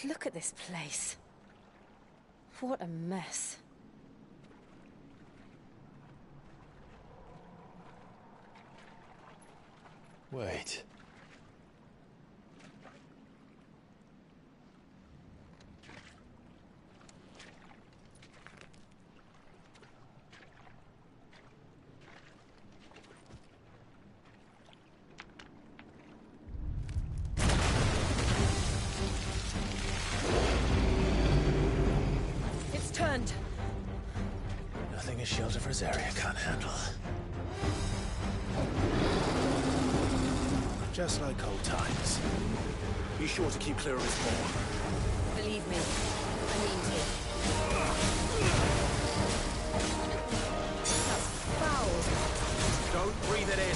Look at this place. What a mess. Wait. It's turned. Nothing a shelter for this area can't handle. Just like old times. Be sure to keep clear of his paw. Believe me, I mean to. That's foul. Don't breathe it in.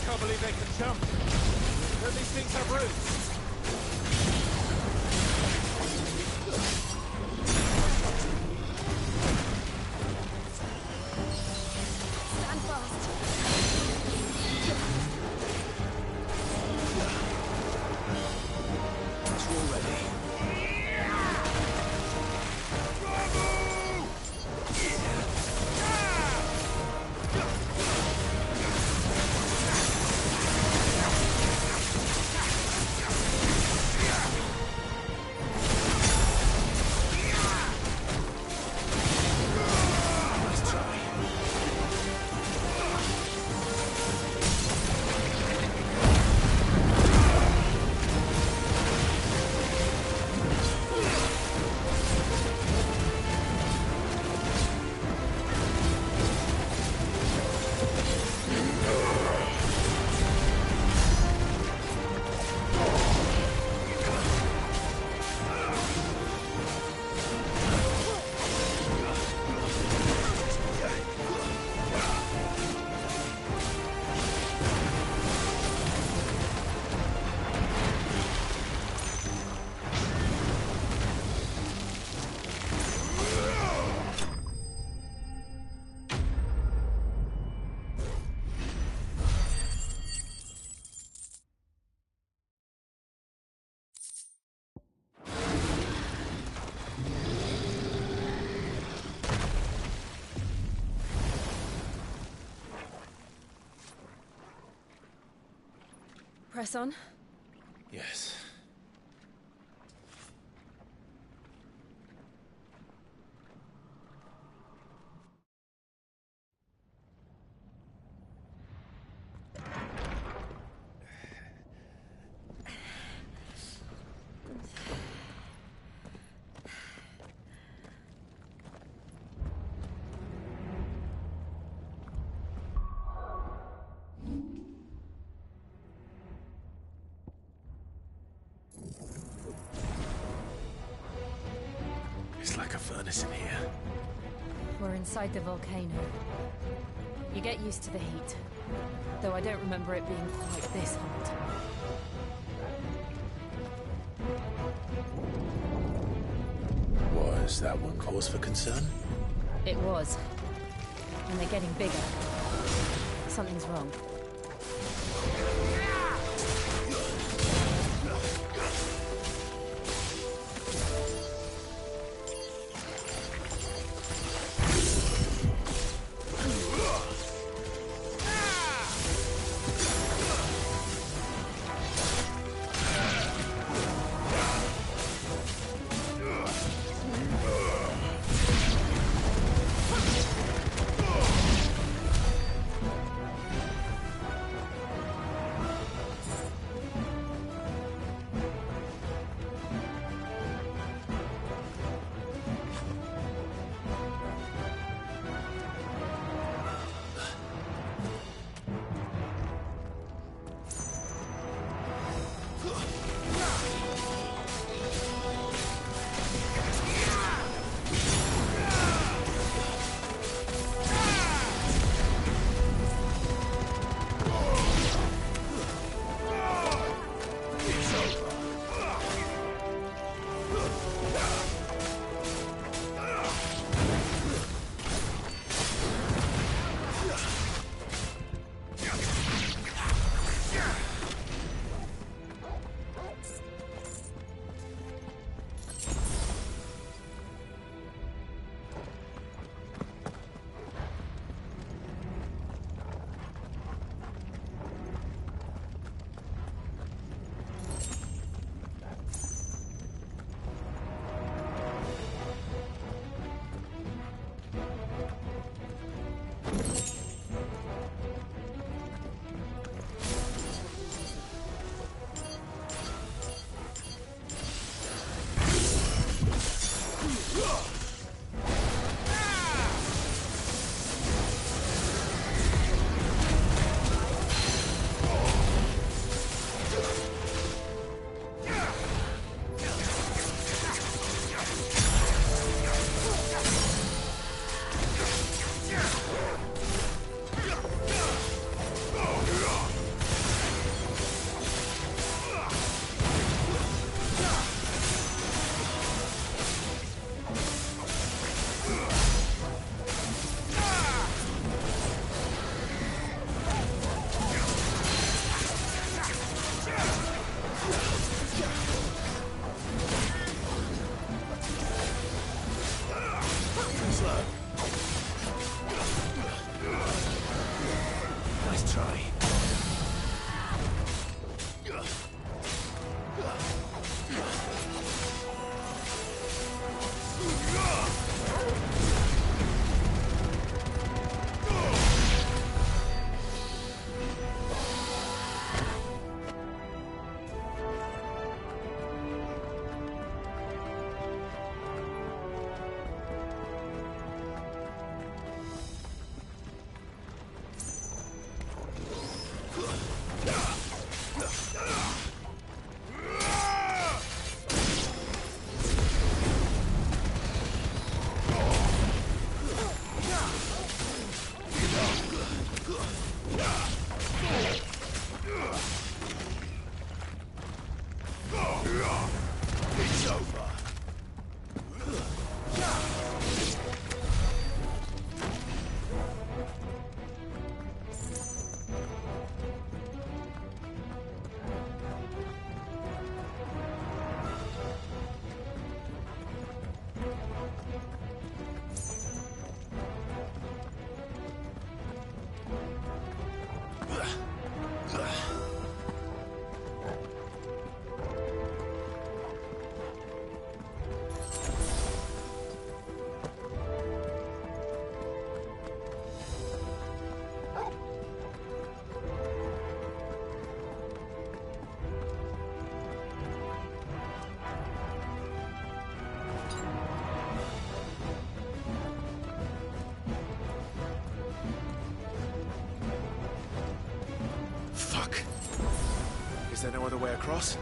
Can't believe they can jump. Don't these things have roots? Stand fast. Once we're ready. Press on. Yes. a furnace in here. We're inside the volcano. You get used to the heat, though I don't remember it being quite this hot. Was that one cause for concern? It was. And they're getting bigger. Something's wrong. Is there no other way across?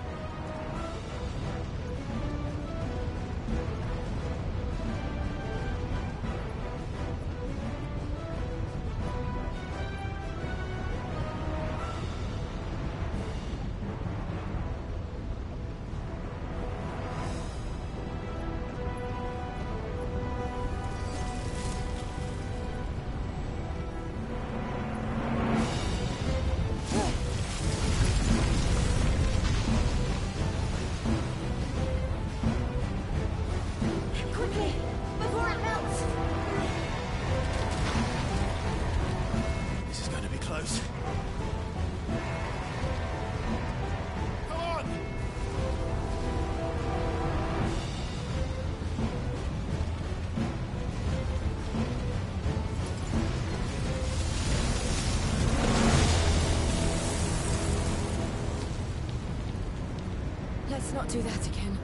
Let's not do that again.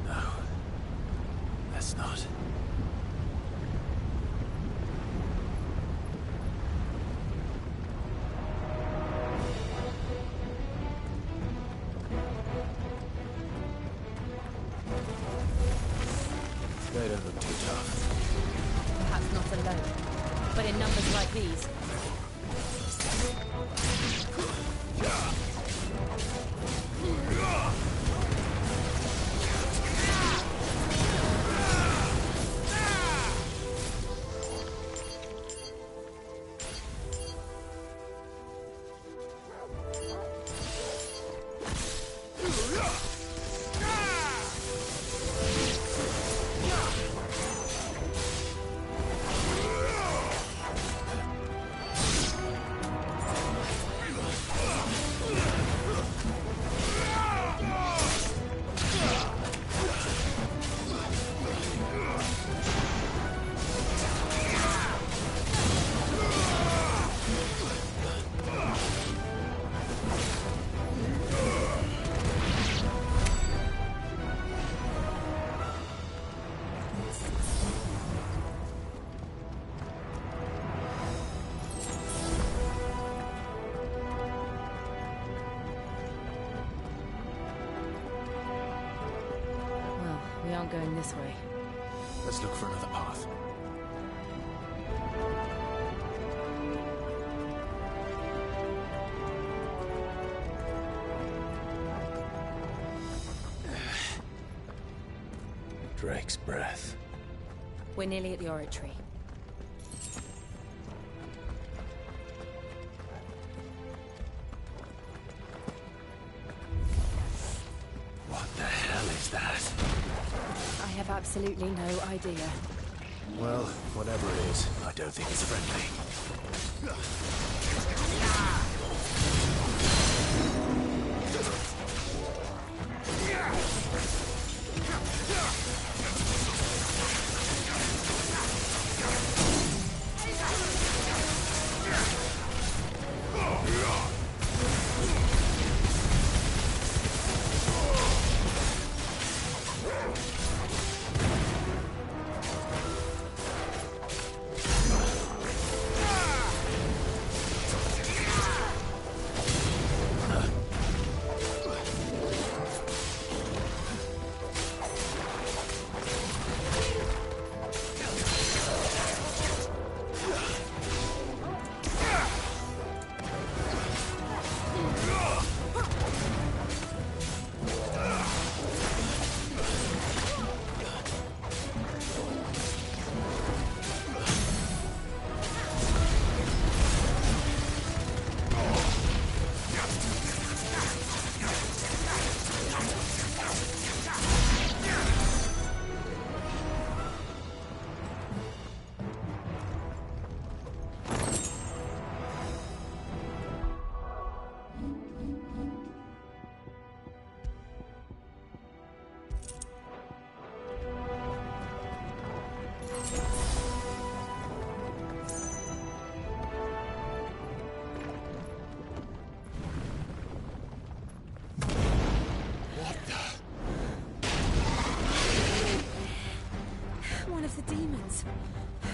No. Let's not. They don't look too tough. Perhaps not alone, but in numbers like these. We aren't going this way. Let's look for another path. Drake's breath. We're nearly at the oratory. What the hell is that? I have absolutely no idea. Well, whatever it is, I don't think it's friendly.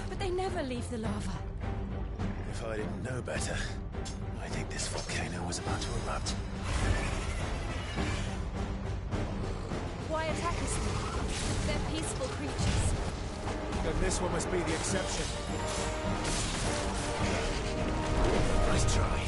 But they never leave the lava. If I didn't know better, I think this volcano was about to erupt. Why attack us now? They're peaceful creatures. Then this one must be the exception. Nice try.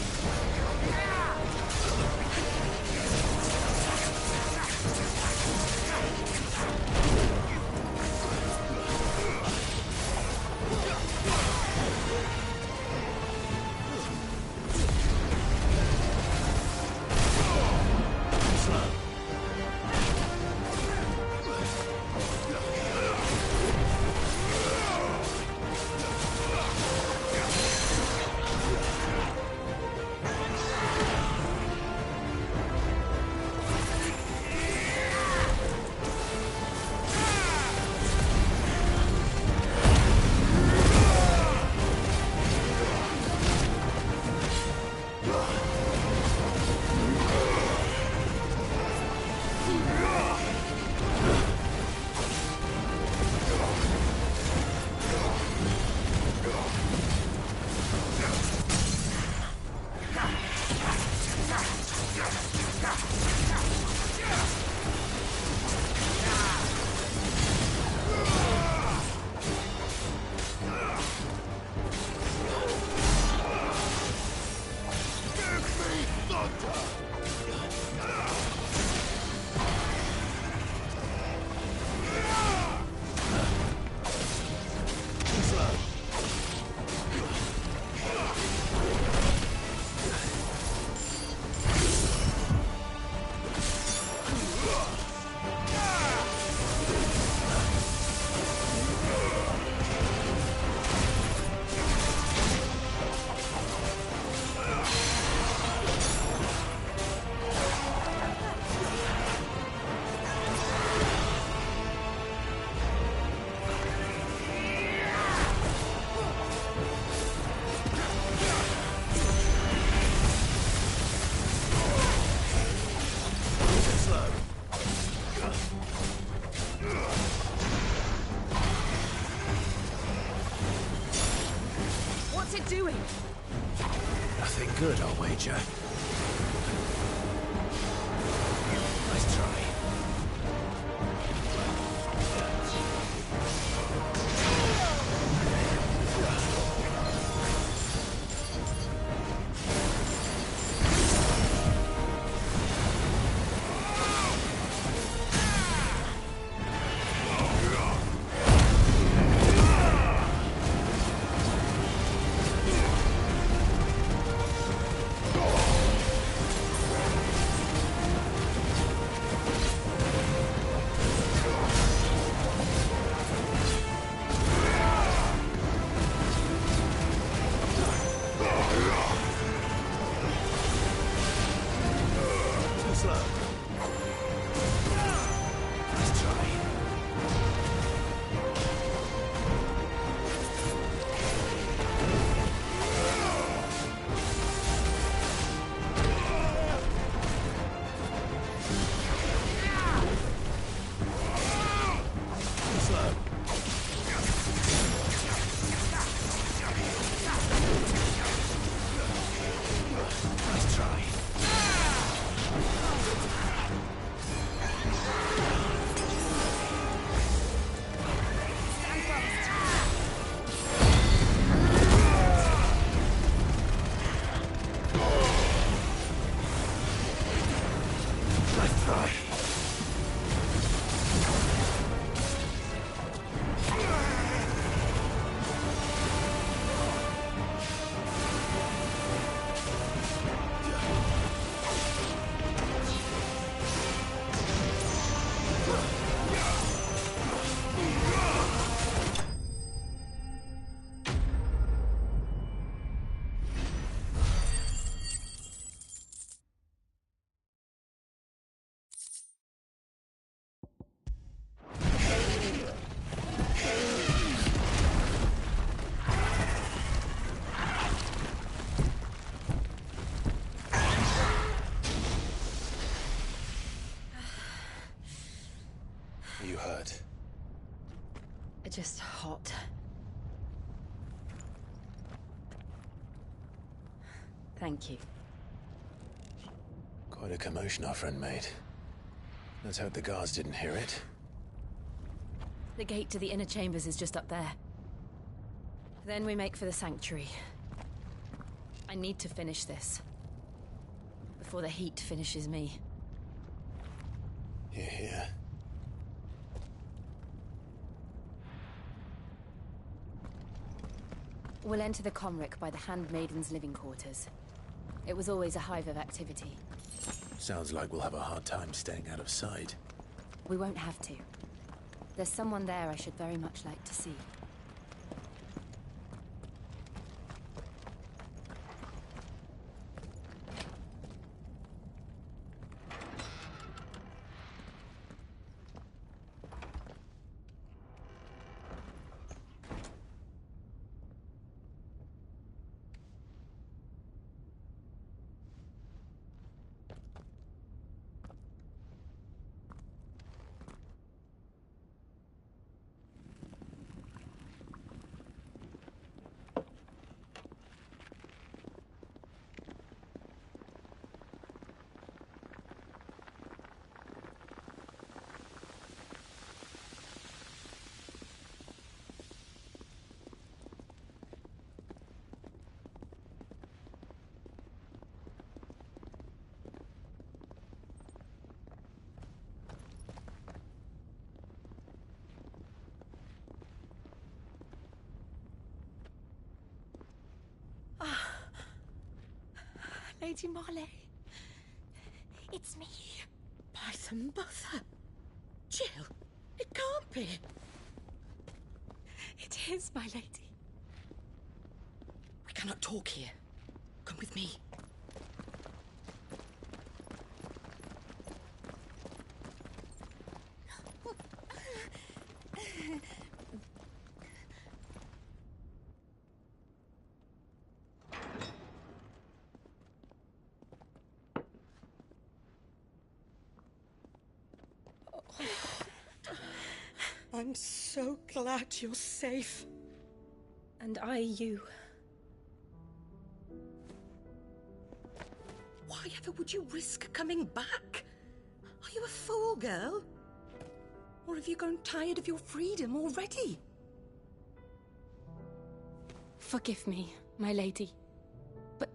What's it doing? Nothing good, I'll wager. Nice try. You hurt? Just hot. Thank you. Quite a commotion our friend made. Let's hope the guards didn't hear it. The gate to the inner chambers is just up there. Then we make for the sanctuary. I need to finish this. Before the heat finishes me. You're here. We'll enter the Comric by the Handmaiden's living quarters. It was always a hive of activity. Sounds like we'll have a hard time staying out of sight. We won't have to. There's someone there I should very much like to see. Lady Marley. It's me. By the mother. Jill, it can't be. It is, my lady. We cannot talk here. Come with me. I'm so glad you're safe. And I you. Why ever would you risk coming back? Are you a fool, girl? Or have you grown tired of your freedom already? Forgive me, my lady. But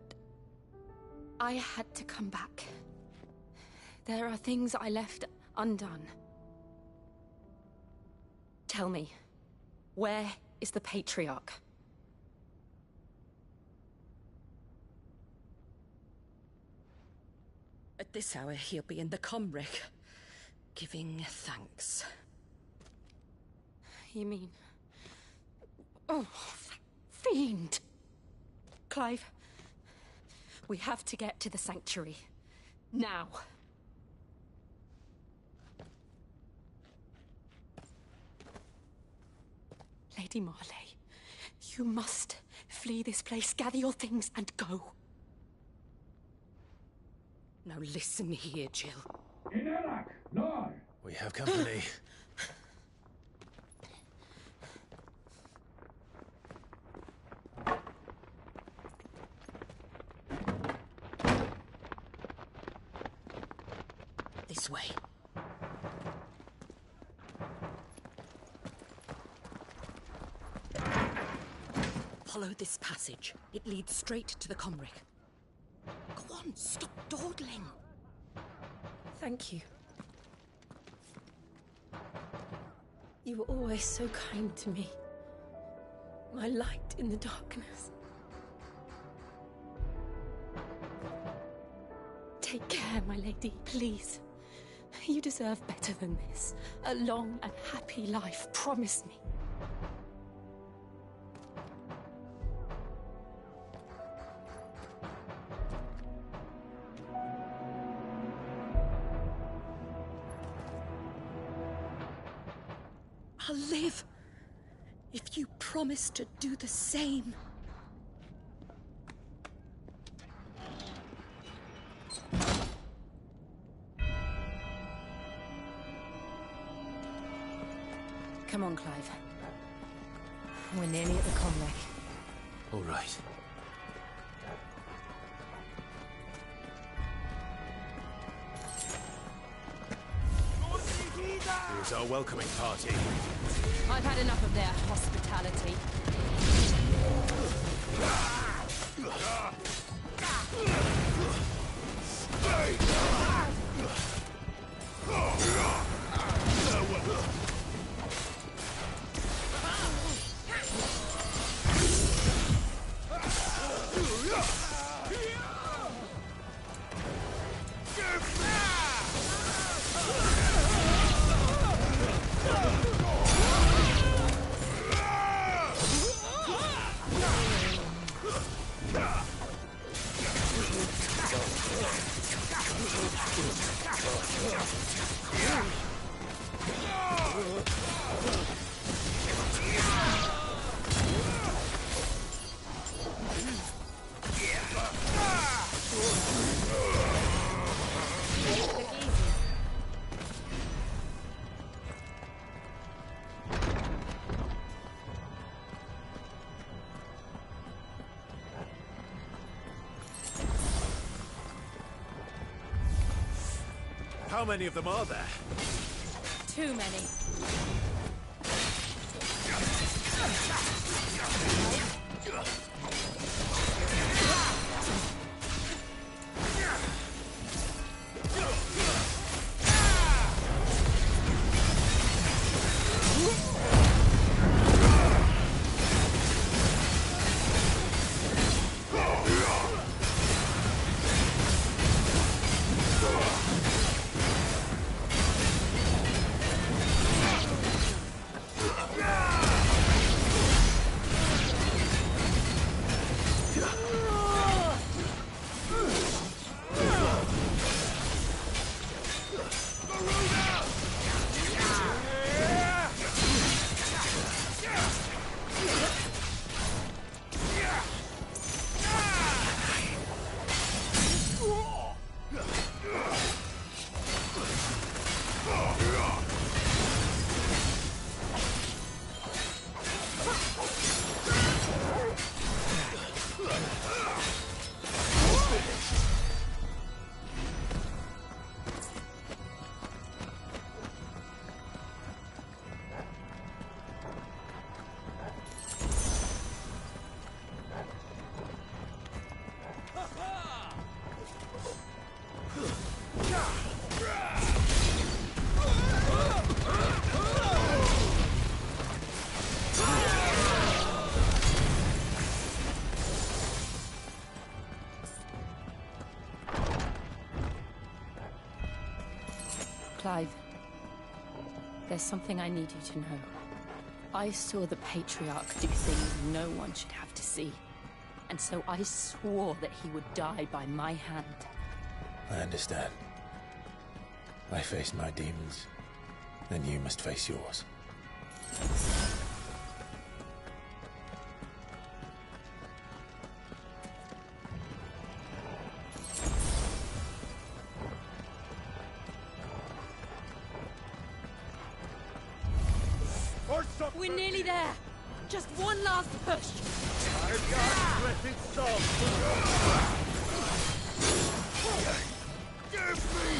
I had to come back. There are things I left undone. Tell me, where is the Patriarch? At this hour, he'll be in the Comric, giving thanks. You mean... Oh, that fiend! Clive, we have to get to the sanctuary. Now. Lady Marley, you must flee this place, gather your things and go. Now listen here, Jill. We have company. This way. Follow this passage. It leads straight to the Comric. Go on, stop dawdling. Thank you. You were always so kind to me. My light in the darkness. Take care, my lady, please. You deserve better than this. A long and happy life, promise me. I'll live if you promise to do the same. Come on, Clive. We're nearly at the Comric. All right. Here's our welcoming party. I've had enough of their hospitality. How many of them are there? Too many. Clive, there's something I need you to know. I saw the Patriarch do things no one should have to see. And so I swore that he would die by my hand. I understand. I faced my demons, and you must face yours. We're nearly there. Just one last push. I've got blessed soul. Give me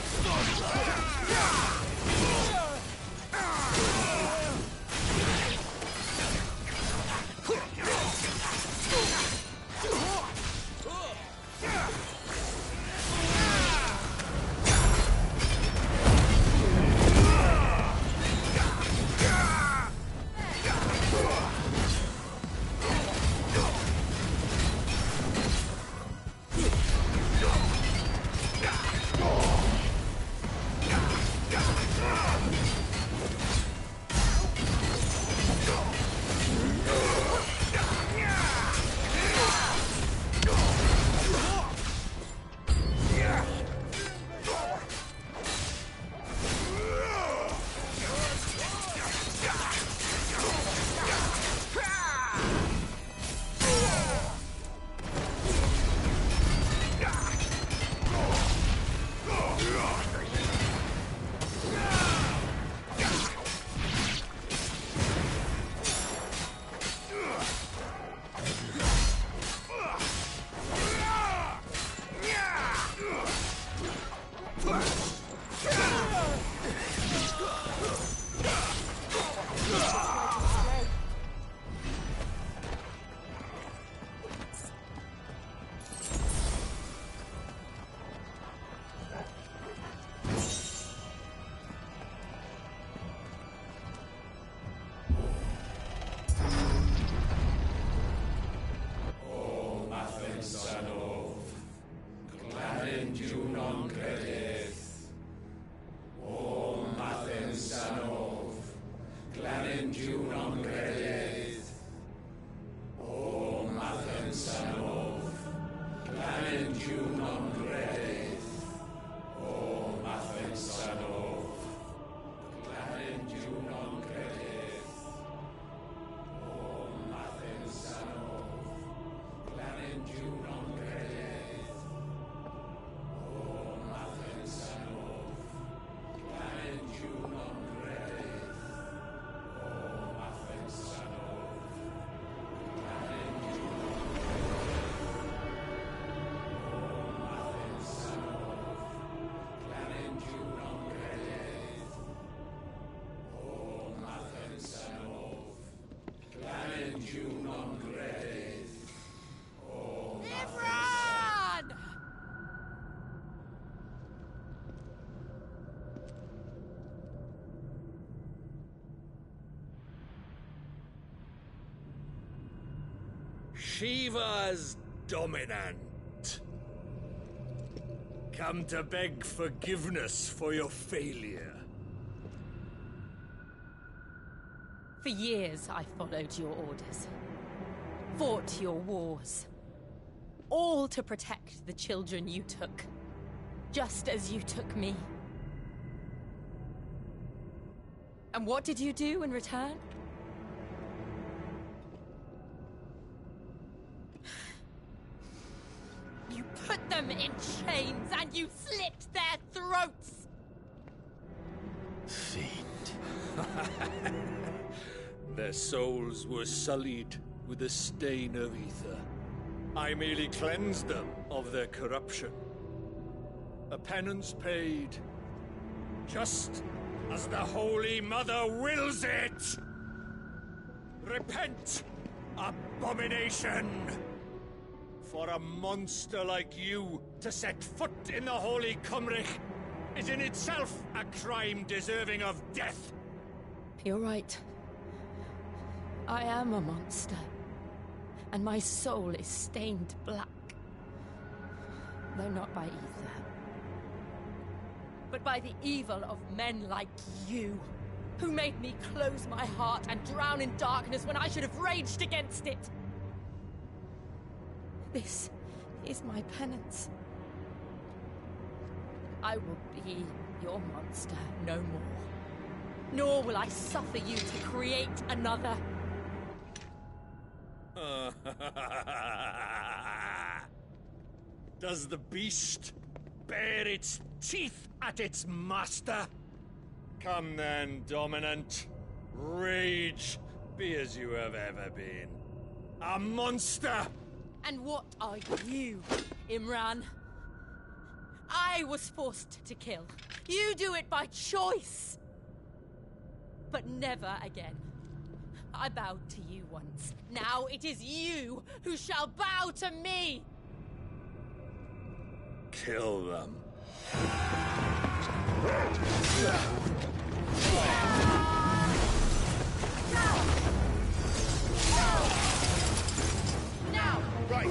Shiva's dominant. Come to beg forgiveness for your failure. For years, I followed your orders. Fought your wars. All to protect the children you took. Just as you took me. And what did you do in return? You put them in chains and you slit their throats! Fiend. Their souls were sullied with the stain of ether. I merely cleansed them of their corruption. A penance paid, just as the Holy Mother wills it! Repent, abomination! For a monster like you to set foot in the Holy Cymric is in itself a crime deserving of death. You're right. I am a monster. And my soul is stained black. Though not by ether. but by the evil of men like you, who made me close my heart and drown in darkness when I should have raged against it. This is my penance. I will be your monster no more. Nor will I suffer you to create another. Does the beast bare its teeth at its master? Come then, Dominant. Rage, be as you have ever been. A monster! And what are you, Imran? I was forced to kill. You do it by choice. But never again. I bowed to you once. Now it is you who shall bow to me! Kill them. Now! Right.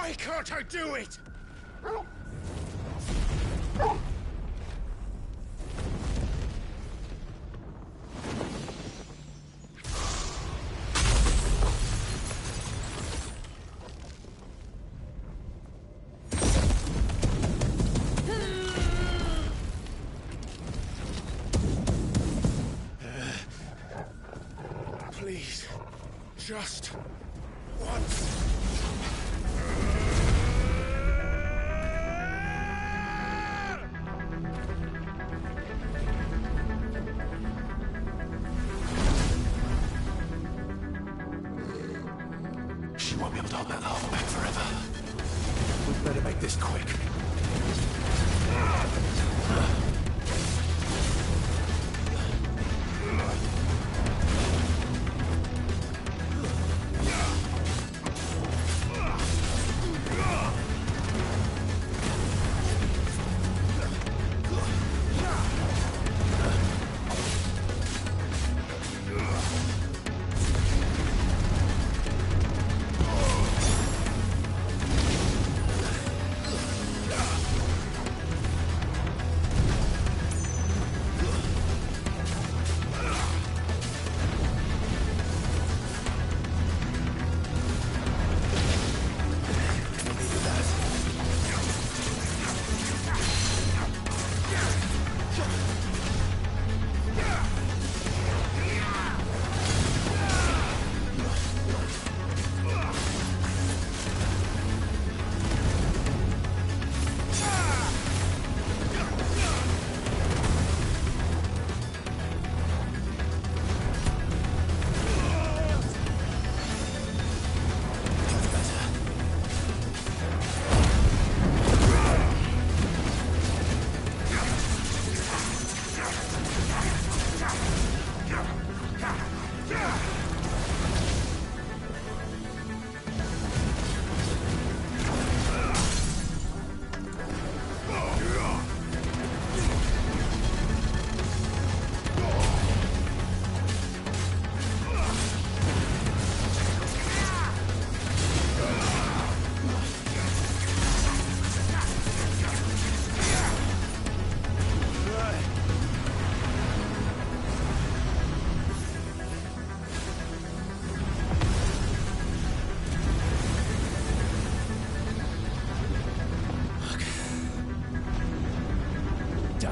Why can't I do it? Please, just once. She won't be able to hold that lava back forever. We'd better make this quick.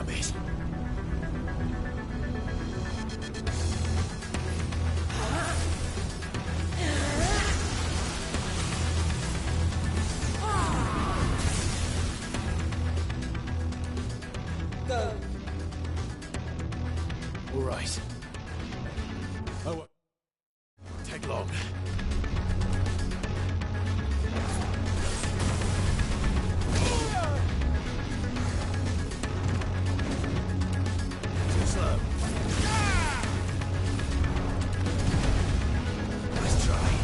Damn it. Go. All right. Oh, won't take long. Too slow. Nice try.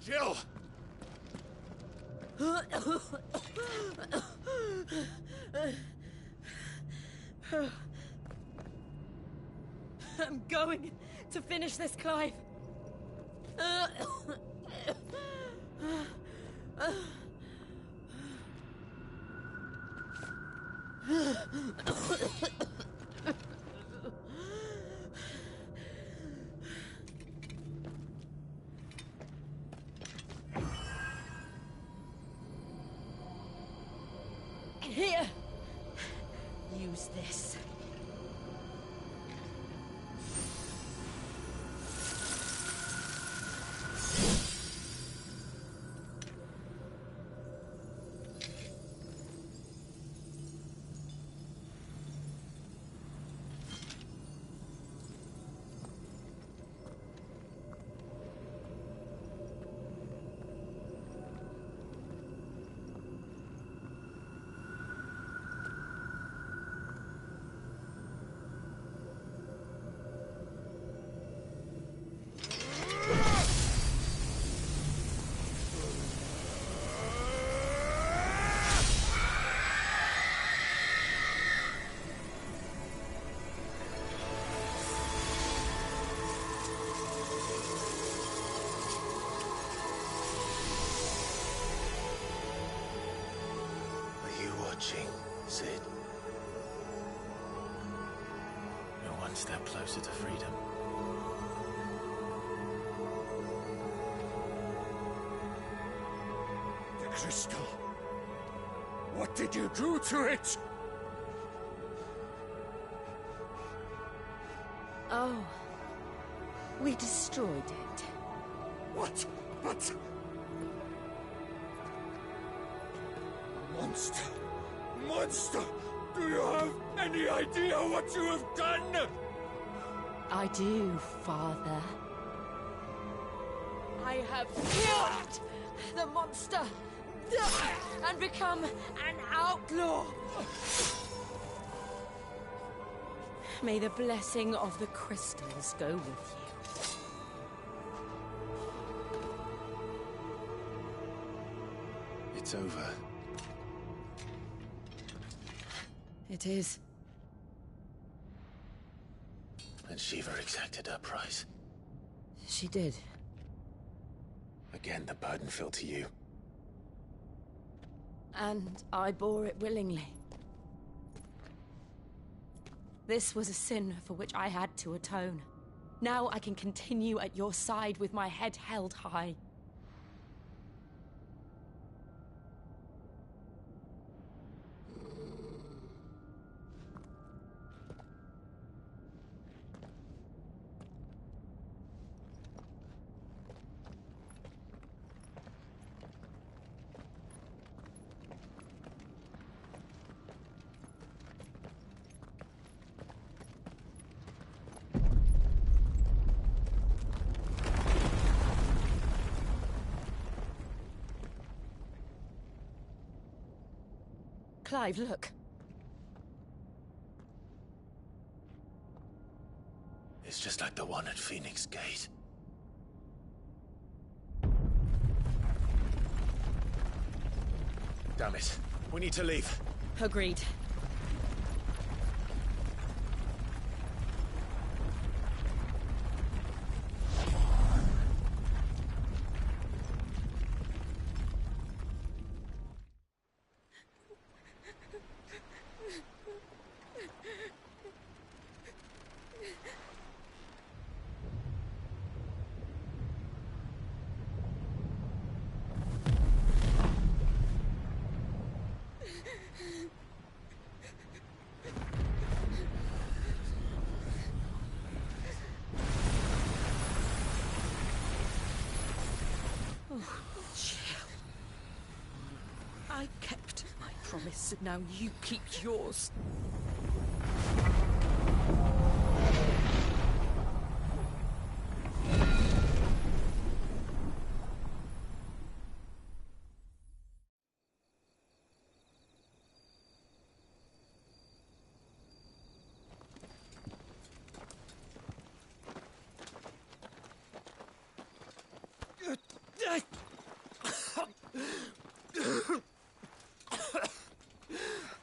Jill! I'm going to finish this, Clive. Here. Use this. Sid. You're one step closer to freedom. The crystal. What did you do to it? Oh. We destroyed it. What? But... Monster! Monster! Do you have any idea what you have done? I do, Father. I have killed the monster and become an outlaw. May the blessing of the crystals go with you. It's over. It is. And Shiva exacted her price. She did. Again, the burden fell to you. And I bore it willingly. This was a sin for which I had to atone. Now I can continue at your side with my head held high. Clive, look. It's just like the one at Phoenix Gate. Damn it. We need to leave. Agreed. I kept my promise, and now you keep yours.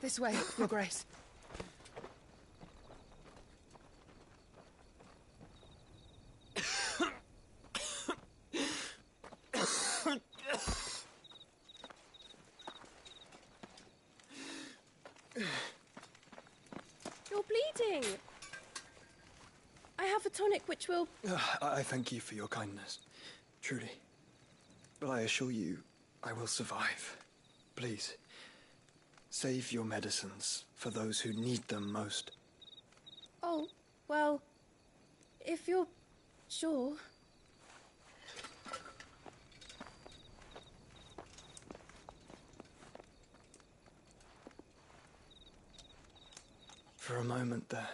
This way, Your Grace. You're bleeding. I have a tonic which will... I thank you for your kindness, truly. But I assure you, I will survive. Please, save your medicines for those who need them most. Oh, well, if you're sure. For a moment there,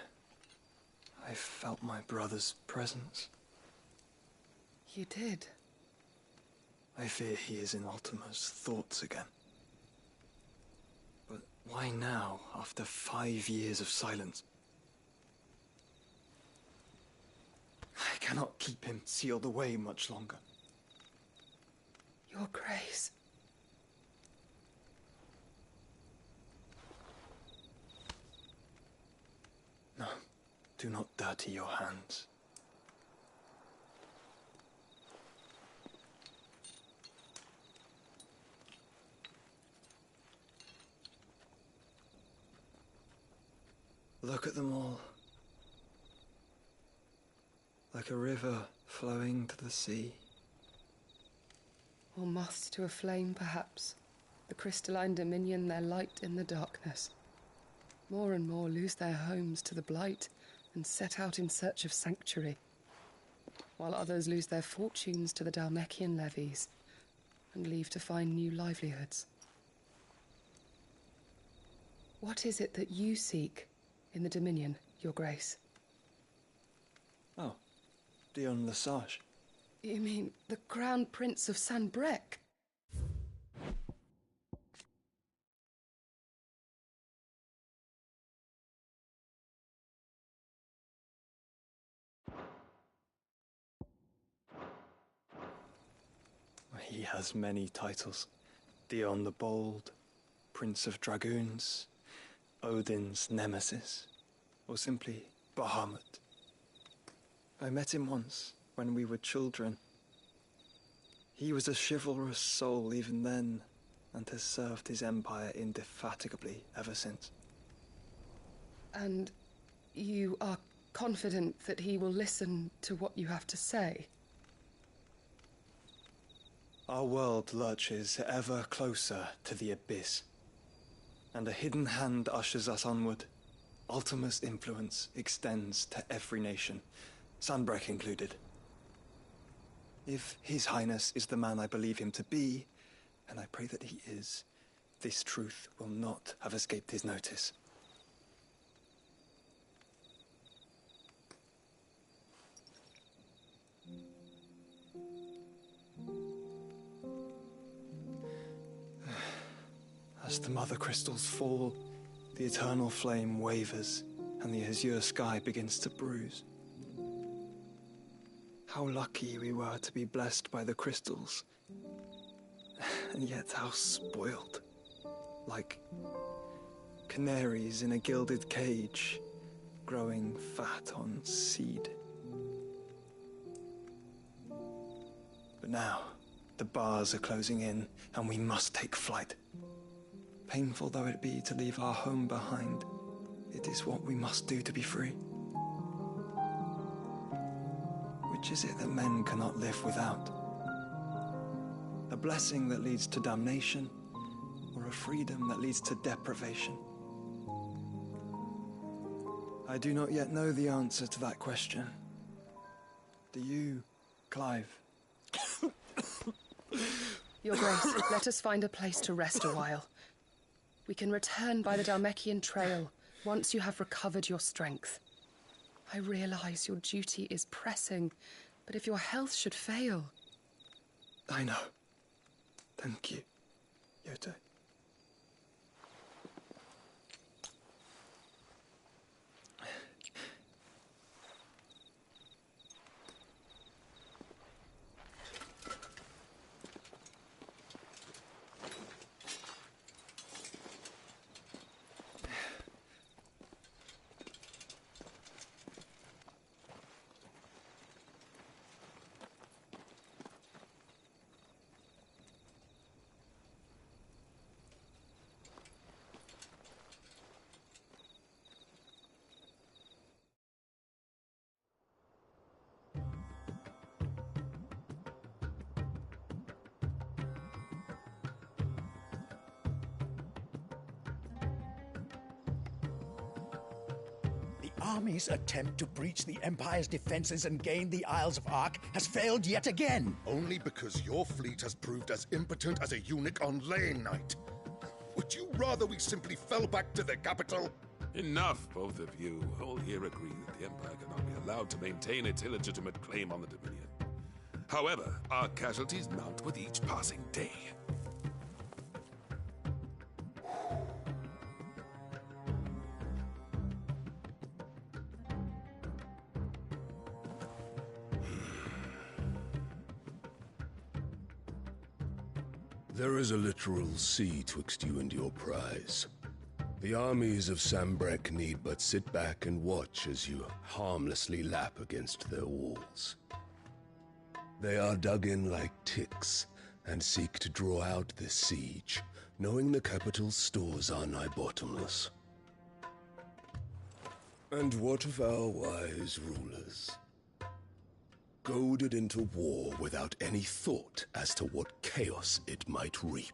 I felt my brother's presence. You did? I fear he is in Ultima's thoughts again. But why now, after 5 years of silence? I cannot keep him sealed away much longer. Your Grace. No, do not dirty your hands. Look at them all. Like a river flowing to the sea. Or moths to a flame, perhaps. The crystalline dominion their light in the darkness. More and more lose their homes to the blight and set out in search of sanctuary, while others lose their fortunes to the Dhalmekian levies and leave to find new livelihoods. What is it that you seek in the Dominion, Your Grace? Oh, Dion Lesage. You mean the Crown Prince of Sanbrec? He has many titles. Dion the Bold, Prince of Dragoons, Odin's Nemesis, or simply Bahamut. I met him once, when we were children. He was a chivalrous soul even then, and has served his empire indefatigably ever since. And you are confident that he will listen to what you have to say? Our world lurches ever closer to the abyss, and a hidden hand ushers us onward. Ultima's influence extends to every nation, Sanbrec included. If His Highness is the man I believe him to be, and I pray that he is, this truth will not have escaped his notice. As the mother crystals fall, the eternal flame wavers, and the azure sky begins to bruise. How lucky we were to be blessed by the crystals, and yet how spoiled. Like canaries in a gilded cage, growing fat on seed. But now, the bars are closing in, and we must take flight. Painful though it be to leave our home behind, it is what we must do to be free. Which is it that men cannot live without? A blessing that leads to damnation, or a freedom that leads to deprivation? I do not yet know the answer to that question. Do you, Clive? Your Grace, let us find a place to rest a while. We can return by the Dhalmekian trail once you have recovered your strength. I realize your duty is pressing, but if your health should fail... I know. Thank you, Yote. army's attempt to breach the Empire's defenses and gain the Isles of Ark has failed yet again. Only because your fleet has proved as impotent as a eunuch on laying night. Would you rather we simply fell back to the capital? Enough, both of you. All here agree that the Empire cannot be allowed to maintain its illegitimate claim on the Dominion. However, our casualties mount with each passing day. There is a literal sea twixt you and your prize. The armies of Sanbreque need but sit back and watch as you harmlessly lap against their walls. They are dug in like ticks and seek to draw out this siege, knowing the capital's stores are nigh bottomless. And what of our wise rulers? Goaded into war without any thought as to what chaos it might reap.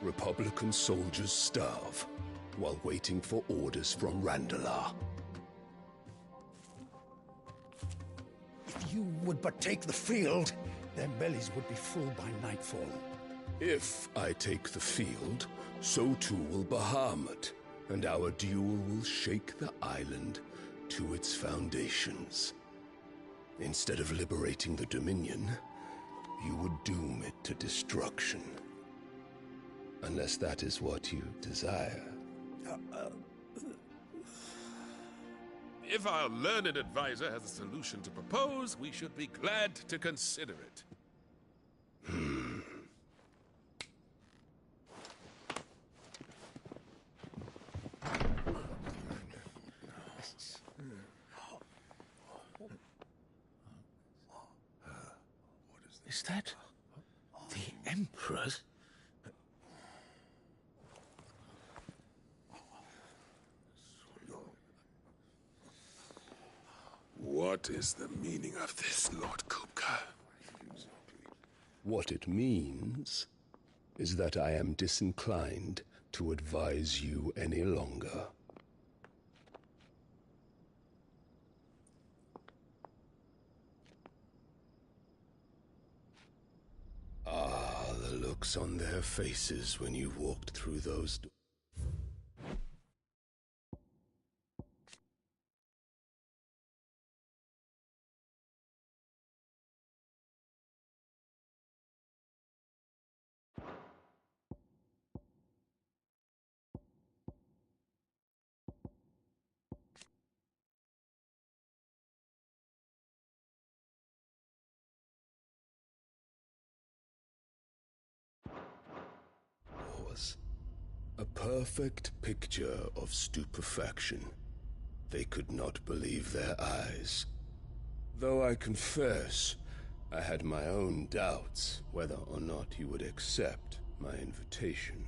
Republican soldiers starve while waiting for orders from Randalar. If you would but take the field, their bellies would be full by nightfall. If I take the field, so too will Bahamut, and our duel will shake the island to its foundations. Instead of liberating the Dominion, you would doom it to destruction. Unless that is what you desire. If our learned advisor has a solution to propose, we should be glad to consider it. Is that the Emperor's? What is the meaning of this, Lord Kupka? What it means is that I am disinclined to advise you any longer. Ah, the looks on their faces when you walked through those doors. A perfect picture of stupefaction. They could not believe their eyes. Though I confess, I had my own doubts whether or not you would accept my invitation.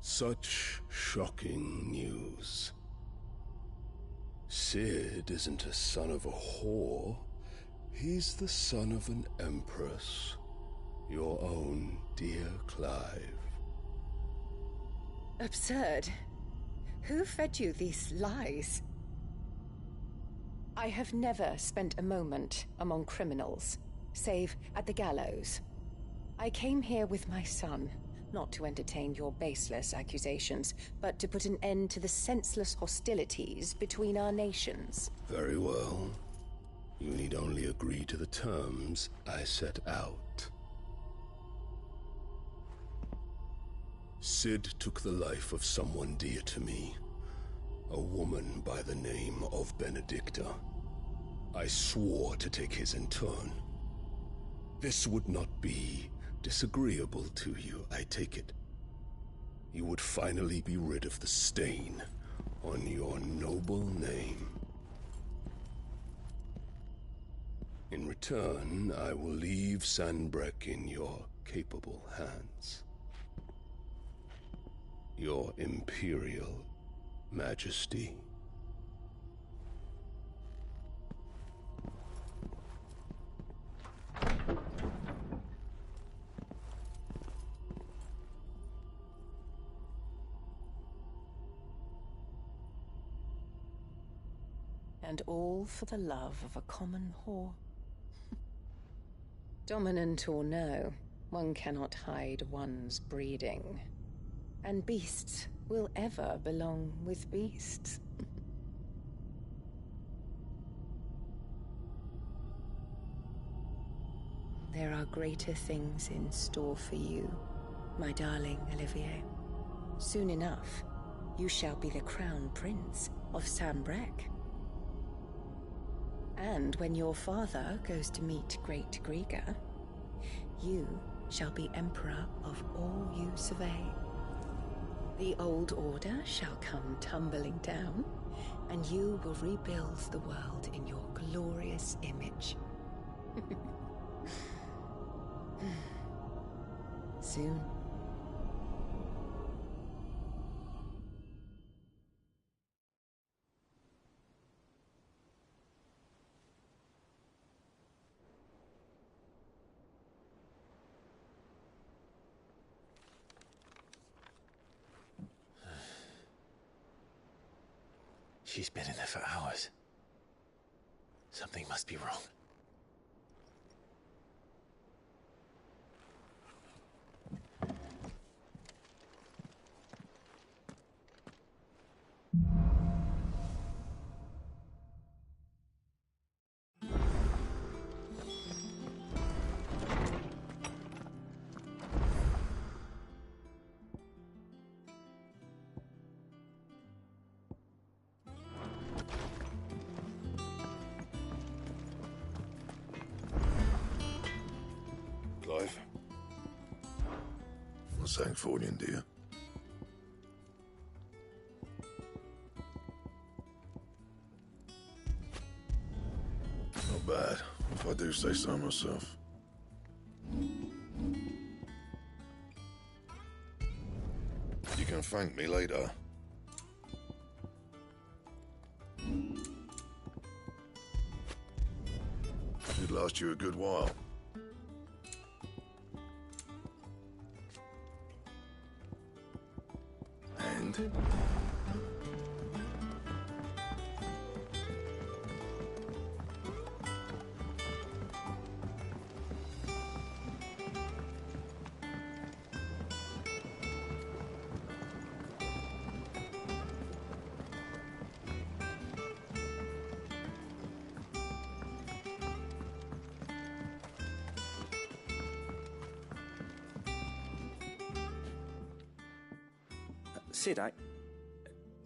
Such shocking news. Sid isn't a son of a whore. He's the son of an empress. Your own dear Clive. Absurd. Who fed you these lies? I have never spent a moment among criminals, save at the gallows. I came here with my son. Not to entertain your baseless accusations, but to put an end to the senseless hostilities between our nations. Very well. You need only agree to the terms I set out. Sid took the life of someone dear to me, a woman by the name of Benedicta. I swore to take his in turn. This would not be disagreeable to you, I take it. You would finally be rid of the stain on your noble name. In return, I will leave Sanbreque in your capable hands. Your imperial Majesty. And all for the love of a common whore. Dominant or no, one cannot hide one's breeding. And beasts will ever belong with beasts. There are greater things in store for you, my darling Olivier. Soon enough, you shall be the crown prince of Sambrec. And when your father goes to meet Great Griga, you shall be emperor of all you survey. The old order shall come tumbling down, and you will rebuild the world in your glorious image. Soon. She's been in there for hours. Something must be wrong. Clive? What's Sancfordian, dear? Not bad, if I do say so myself. You can thank me later. Should last you a good while. And Sid,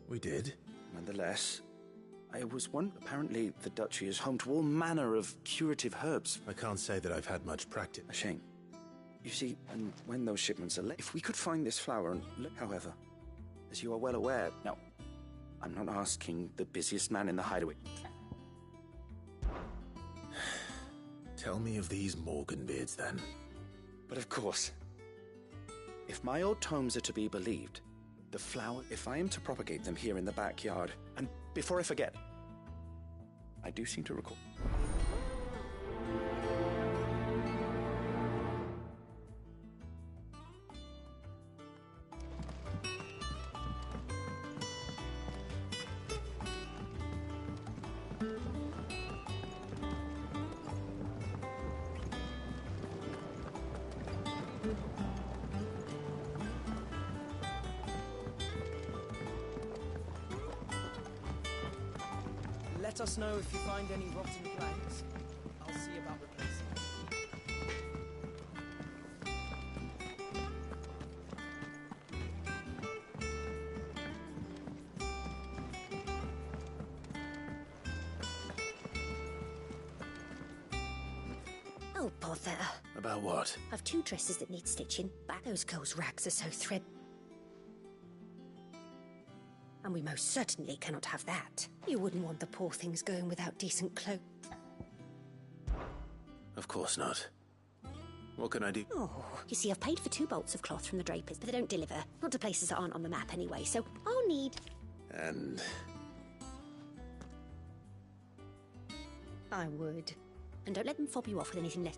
We did? Nonetheless, I was one. Apparently, the duchy is home to all manner of curative herbs. I can't say that I've had much practice. A shame. You see, and when those shipments are late, if we could find this flower and look, however, as you are well aware, now, I'm not asking the busiest man in the hideaway. Tell me of these Morganbeards, then. But of course, if my old tomes are to be believed, the flower, if I am to propagate them here in the backyard, and before I forget, I do seem to recall. Let us know if you find any rotten planks. I'll see about replacing Oh, bother. About what? I've 2 dresses that need stitching. Back those girls' rags are so thread. And we most certainly cannot have that. You wouldn't want the poor things going without decent clothes. Of course not. What can I do? Oh, you see, I've paid for 2 bolts of cloth from the drapers, but they don't deliver. Not to places that aren't on the map anyway, so I'll need... And I would. And don't let them fob you off with anything less.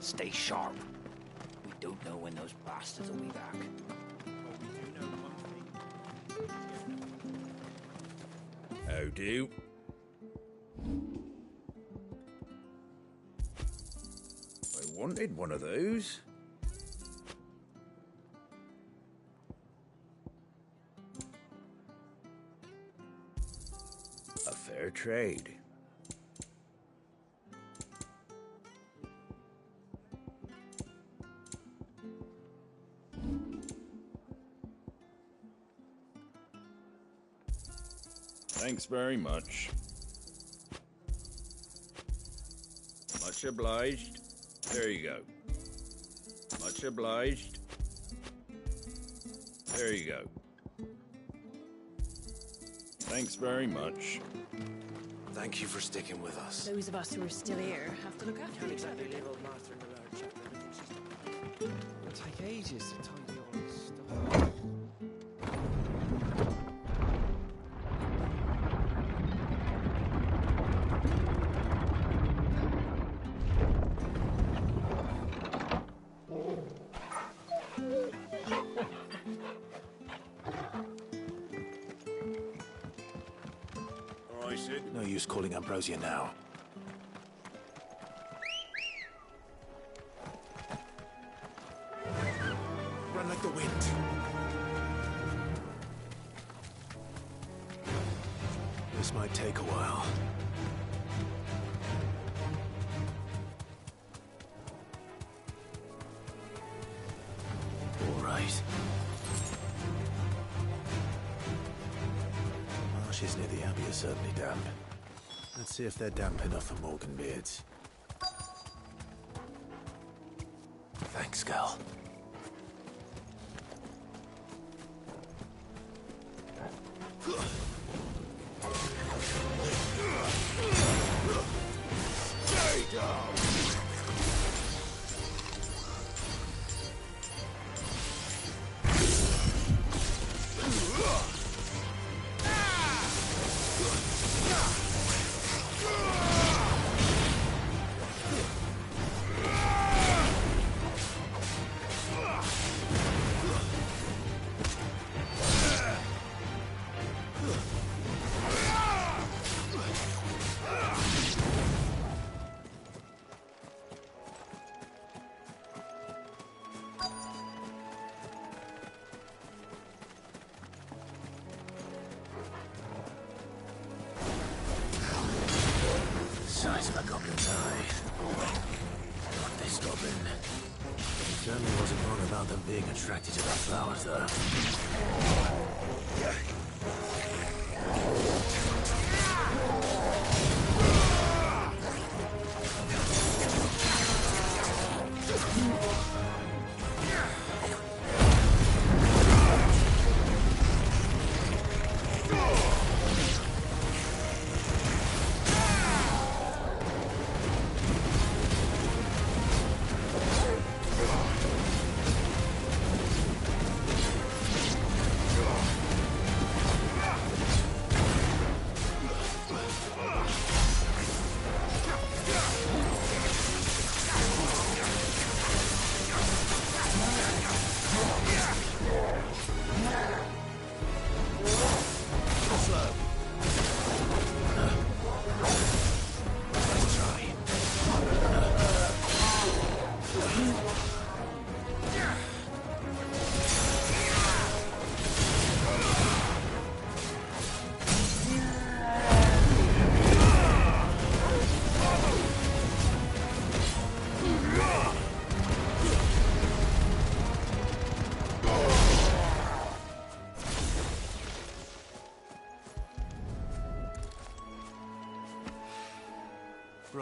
Stay sharp. We don't know when those bastards will be back. How do? I wanted one of those. A fair trade. Thanks very much. Much obliged. There you go. Much obliged. There you go. Thanks very much. Thank you for sticking with us. Those of us who are still here have to look after Can't each other. exactly leave old master in the lurch after everything she's done. It'll take ages to tidy all this stuff. No use calling Ambrosia now. Run like the wind. This might take a while. All right. Marshes near the Abbey are certainly damp. Let's see if they're damp enough for Morganbeards. Thanks, Gal. Stay down! Size of a goblin's eye. Not this goblin. He certainly wasn't wrong about them being attracted to the flowers, though.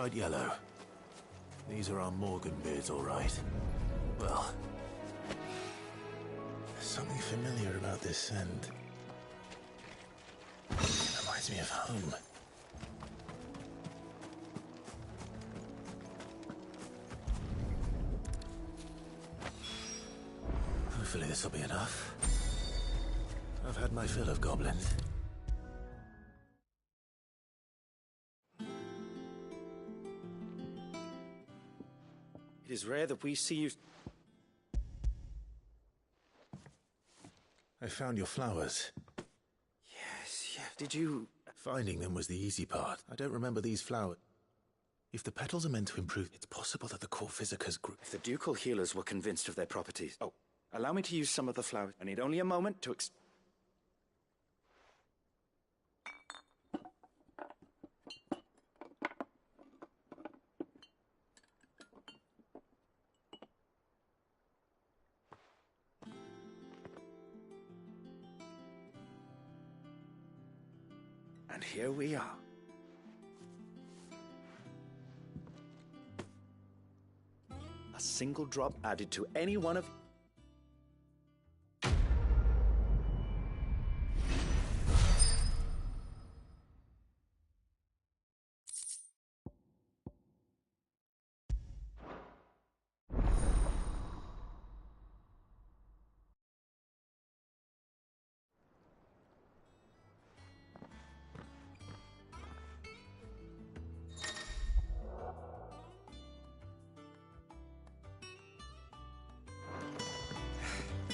bright yellow. These are our Morgan beards, all right. Well, there's something familiar about this scent. It reminds me of home. Hopefully this will be enough. I've had my fill of goblins. It is rare that we see you... I found your flowers. Yes, yeah. Did you... Finding them was the easy part. I don't remember these flowers. If the petals are meant to improve, it's possible that the core physicas grew. If the ducal healers were convinced of their properties... Oh, allow me to use some of the flowers. I need only a moment to And here we are. A single drop added to any one of...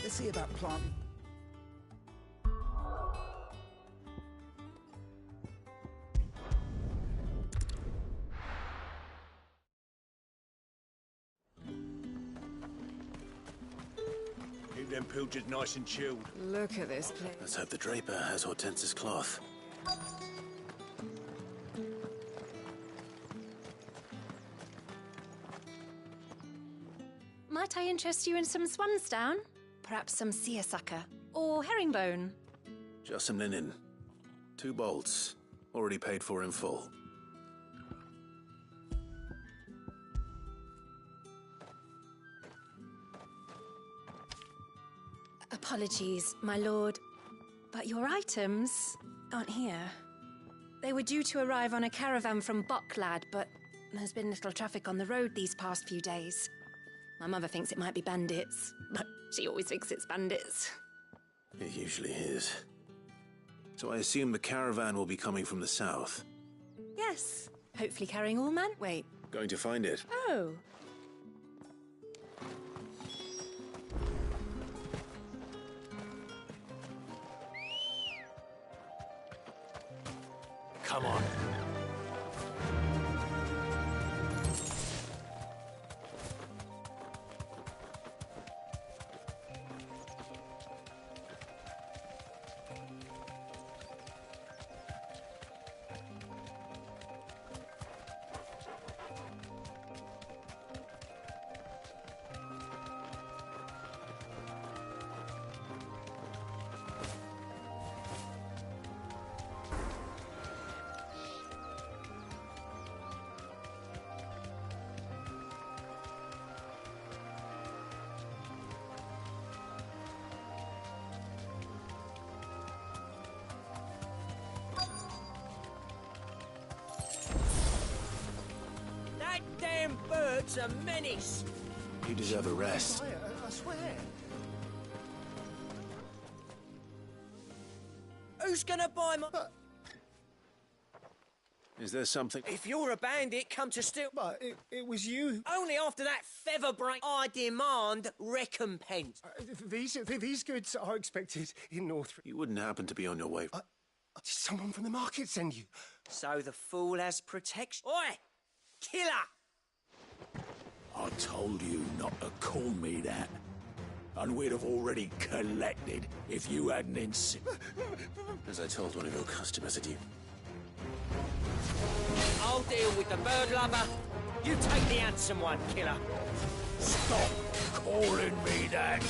Let's see about planting. Keep them pilgers nice and chilled. Look at this place. Let's hope the Draper has Hortense's cloth. Might I interest you in some swansdown? Perhaps some seersucker or herringbone? Just some linen. 2 bolts. Already paid for in full. Apologies, my lord, but your items aren't here. They were due to arrive on a caravan from Bucklad, but there's been little traffic on the road these past few days. My mother thinks it might be bandits, but she always thinks it's bandits. It usually is. So I assume the caravan will be coming from the south. Yes, hopefully carrying all man. Wait. Going to find it. Oh. Come on. Damn bird's a menace. You deserve a rest. I swear. Who's gonna buy my... Is there something... If you're a bandit, come to steal... But it was you. Only after that feather break, I demand recompense. These goods are expected in North... You wouldn't happen to be on your way... Did someone from the market send you? So the fool has protection. Oi! Killer! I told you not to call me that. And we'd have already collected if you hadn't insisted. As I told one of your customers at you. I'll deal with the bird lover. You take the handsome one, killer. Stop calling me that.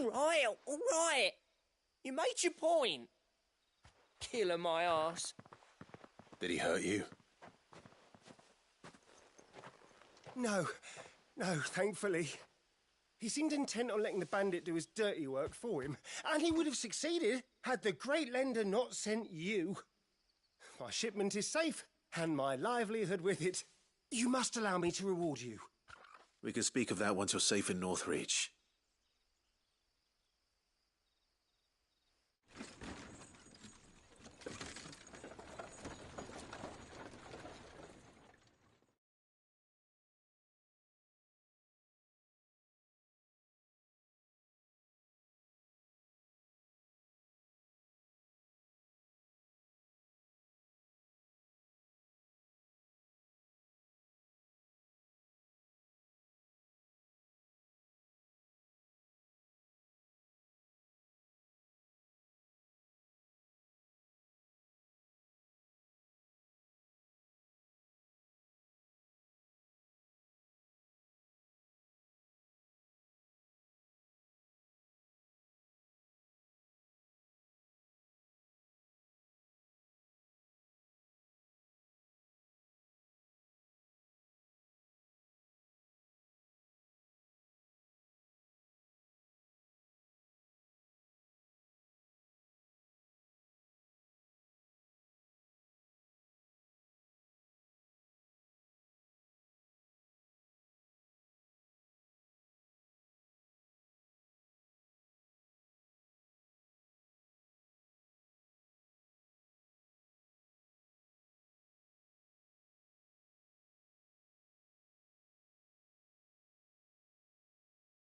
All right. You made your point. Killing my ass. Did he hurt you? No, thankfully. He seemed intent on letting the bandit do his dirty work for him, and he would have succeeded had the Great Lender not sent you. My shipment is safe, and my livelihood with it. You must allow me to reward you. We can speak of that once you're safe in Northreach.